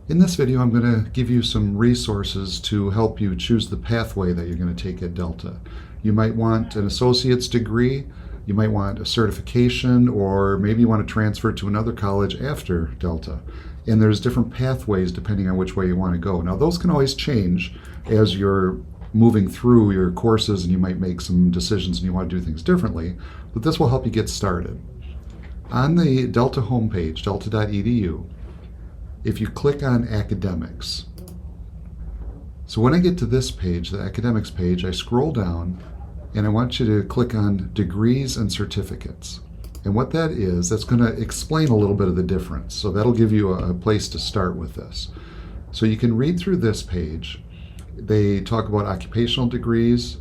In this video, I'm going to give you some resources to help you choose the pathway that you're going to take at Delta. You might want an associate's degree, you might want a certification, or maybe you want to transfer to another college after Delta. And there's different pathways depending on which way you want to go. Now, those can always change as you're moving through your courses, and you might make some decisions and you want to do things differently, but this will help you get started. On the Delta homepage, delta.edu, if you click on academics, so when I get to this page, the academics page, I scroll down and I want you to click on degrees and certificates. And what that is, that's going to explain a little bit of the difference. So that'll give you a place to start with this. So you can read through this page. They talk about occupational degrees,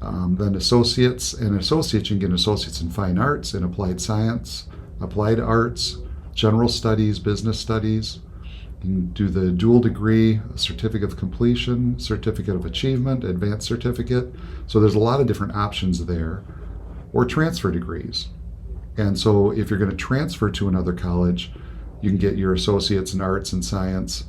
then associates. And associates, you can get associates in fine arts, in applied science, applied arts, general studies, business studies. You can do the dual degree, certificate of completion, certificate of achievement, advanced certificate. So there's a lot of different options there. Or transfer degrees. And so if you're going to transfer to another college, you can get your associates in arts and science.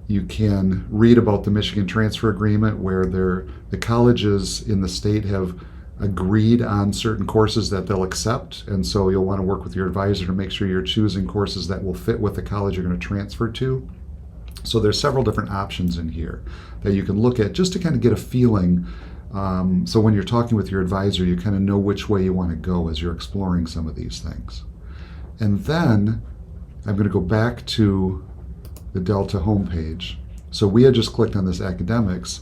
You can read about the Michigan Transfer Agreement, where the colleges in the state have agreed on certain courses that they'll accept, and so you'll want to work with your advisor to make sure you're choosing courses that will fit with the college you're going to transfer to. So there's several different options in here that you can look at just to kind of get a feeling. So when you're talking with your advisor, you kind of know which way you want to go as you're exploring some of these things. And then I'm going to go back to the Delta homepage. So we had just clicked on this academics.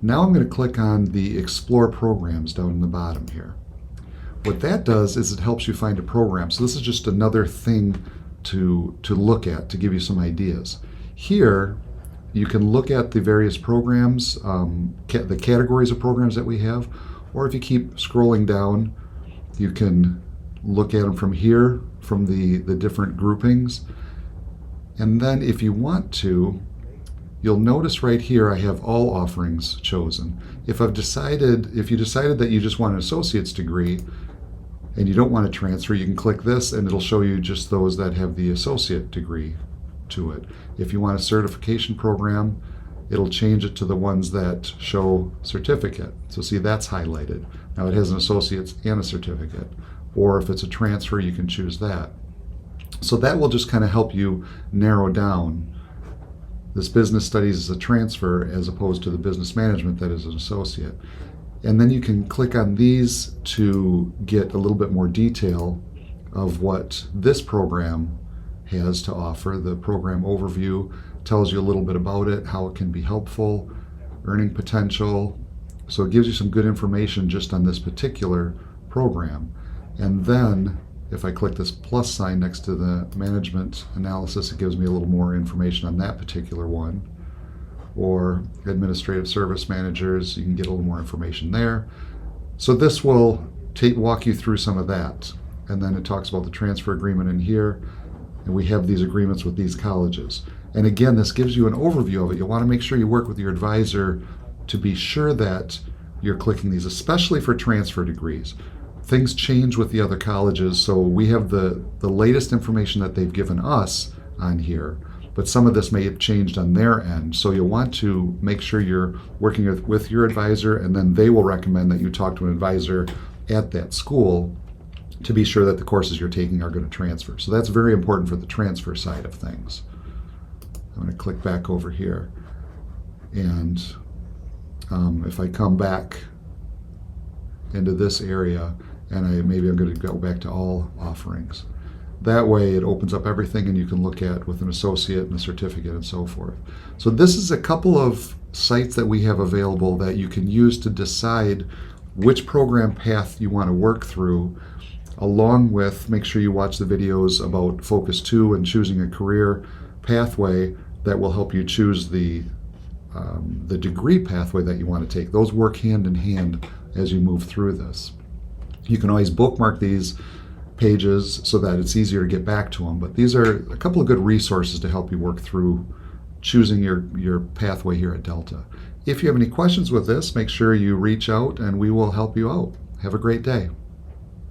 Now I'm going to click on the Explore Programs down in the bottom here. What that does is it helps you find a program. So this is just another thing to look at, to give you some ideas. Here, you can look at the various programs, the categories of programs that we have, or if you keep scrolling down, you can look at them from here, from the different groupings. And then if you want to, you'll notice right here I have all offerings chosen. If you decided that you just want an associate's degree and you don't want to transfer, you can click this and it'll show you just those that have the associate degree to it. If you want a certification program, it'll change it to the ones that show certificate. So see, that's highlighted. Now it has an associate's and a certificate. Or if it's a transfer, you can choose that. So that will just kind of help you narrow down. This business studies is a transfer as opposed to the business management that is an associate. And then you can click on these to get a little bit more detail of what this program has to offer. The program overview tells you a little bit about it, how it can be helpful, earning potential. So it gives you some good information just on this particular program. And then if I click this plus sign next to the management analysis, it gives me a little more information on that particular one. Or administrative service managers, you can get a little more information there. So this will walk you through some of that. And then it talks about the transfer agreement in here. And we have these agreements with these colleges. And again, this gives you an overview of it. You'll want to make sure you work with your advisor to be sure that you're clicking these, especially for transfer degrees. Things change with the other colleges, so we have the latest information that they've given us on here, but some of this may have changed on their end. So you'll want to make sure you're working with your advisor, and then they will recommend that you talk to an advisor at that school to be sure that the courses you're taking are going to transfer. So that's very important for the transfer side of things. I'm going to click back over here, and if I come back into this area, and maybe I'm going to go back to all offerings. That way it opens up everything and you can look at with an associate and a certificate and so forth. So this is a couple of sites that we have available that you can use to decide which program path you want to work through, along with make sure you watch the videos about Focus 2 and choosing a career pathway that will help you choose the degree pathway that you want to take. Those work hand in hand as you move through this. You can always bookmark these pages so that it's easier to get back to them, but these are a couple of good resources to help you work through choosing your pathway here at Delta. If you have any questions with this, make sure you reach out and we will help you out. Have a great day.